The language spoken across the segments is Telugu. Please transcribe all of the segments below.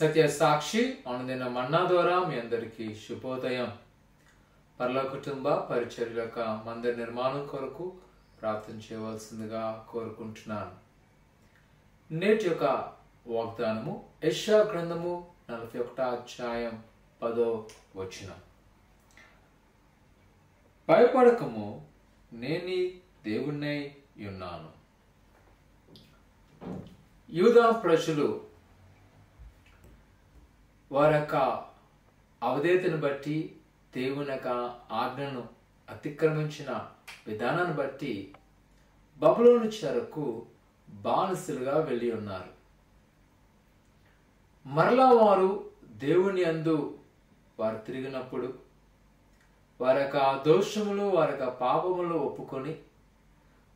సత్య సాక్షి అనుదిన మన్నా ద్వారా మీ అందరికీ శుభోదయం. పరలోక కుటుంబ పరిచర్య యొక్క మందిర నిర్మాణం కొరకు ప్రార్థన చేయవలసిందిగా కోరుకుంటున్నాను. నేటి యొక్క వాగ్దానము యెషయా గ్రంథము 41వ అధ్యాయం 10వ వచనం. భయపడకము, నేని దేవుణ్ణై ఉన్నాను. యూదా ప్రజలు వారి యొక్క అవధేతను బట్టి, దేవుని యొక్క ఆజ్ఞను అతిక్రమించిన విధానాన్ని బట్టి బబులోను చెరకు బానిసలుగా వెళ్ళి ఉన్నారు. మరలా వారు దేవుని యందు వారు తిరిగినప్పుడు వారి యొక్క దోషములు, వారి యొక్క పాపములు ఒప్పుకొని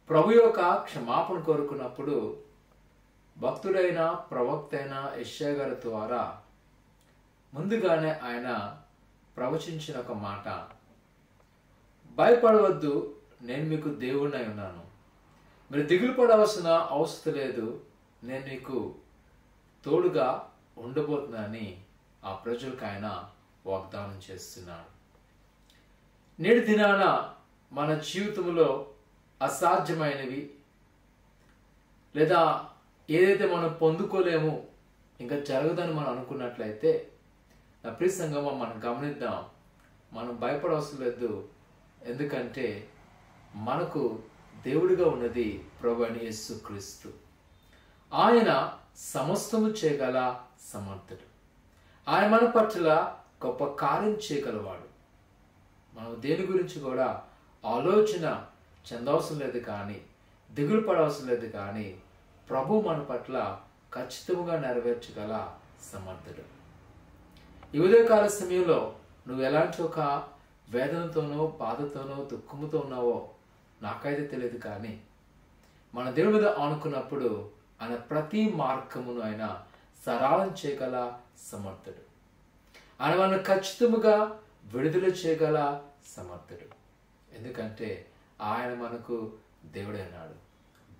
ప్రభు యొక్క క్షమాపణ కోరుకున్నప్పుడు భక్తుడైన ప్రవక్త అయిన యెషయా గారి ద్వారా ముందుగానే ఆయన ప్రవచించిన ఒక మాట, భయపడవద్దు, నేను మీకు దేవుణ్ణి ఉన్నాను, మీరు దిగులు పడవలసిన అవసరం లేదు, నేను మీకు తోడుగా ఉండబోతున్నానని ఆ ప్రజలకు ఆయన వాగ్దానం చేస్తున్నాడు. నేటి దినాన మన జీవితంలో అసాధ్యమైనవి లేదా ఏదైతే మనం పొందుకోలేము, ఇంకా జరగదని మనం అనుకున్నట్లయితే నా ప్రియ సంగమా మనం గమనిద్దాం. మనం భయపడవలసిన లేదు. ఎందుకంటే మనకు దేవుడిగా ఉన్నది ప్రభువైన యేసుక్రీస్తు. ఆయన సమస్తము చేయగల సమర్థుడు. ఆయన మన పట్ల గొప్ప కార్యం చేయగలవాడు. మనం దేని గురించి కూడా ఆలోచన చెందవలసిన లేదు, కానీ దిగులు పడవలసిన లేదు, కానీ ప్రభు మన పట్ల ఖచ్చితంగా నెరవేర్చగల సమర్థుడు. ఈ ఉదయకాల సమయంలో నువ్వు ఎలాంటి ఒక వేదనతోనో, బాధతోనో, దుఃఖముతో ఉన్నావో నాకైతే తెలియదు, కానీ మన దేవుని మీద ఆనుకున్నప్పుడు ఆయన ప్రతి మార్గమును ఆయన సరళం చేయగల సమర్థుడు. ఆయన మనల్ని ఖచ్చితంగా విడుదల చేయగల సమర్థుడు. ఎందుకంటే ఆయన మనకు దేవుడైనాడు.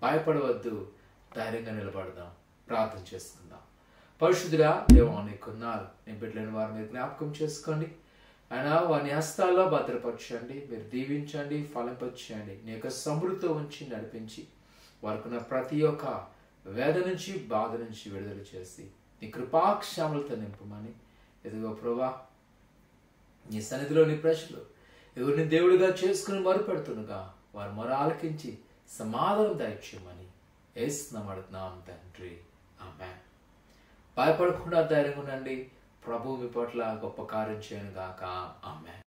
భయపడవద్దు, ధైర్యంగా నిలబడదాం. ప్రార్థన చేసుకుందాం. పరిశుద్ధుడా దేవా, నీకున్నారు. నేను బిడ్డలేని వారు మీరు జ్ఞాపకం చేసుకోండి. ఆయన వారి హస్తాల్లో భద్రపరచండి, మీరు దీవించండి, ఫలింపచేయండి. నీ యొక్క సమృద్ధితో ఉంచి నడిపించి వారికి ప్రతి ఒక్క వేద నుంచి, బాధ నుంచి విడుదల చేసి నీ కృపాక్షాములతో నింపమని ఎదుగో ప్రభా, నీ సన్నిధిలోని ప్రజలు ఎవరిని దేవుడిగా చేసుకుని మొరపెడుతుండగా వారు మొర ఆలకించి సమాధానం దయచేయమని యేసునామమున అడుగుతున్నాం తండ్రి, ఆమేన్. భయపడకుండా ధైర్యంగా ఉండండి. ప్రభు మీ పట్ల గొప్ప కార్యం చేయను గాక. ఆమేన్.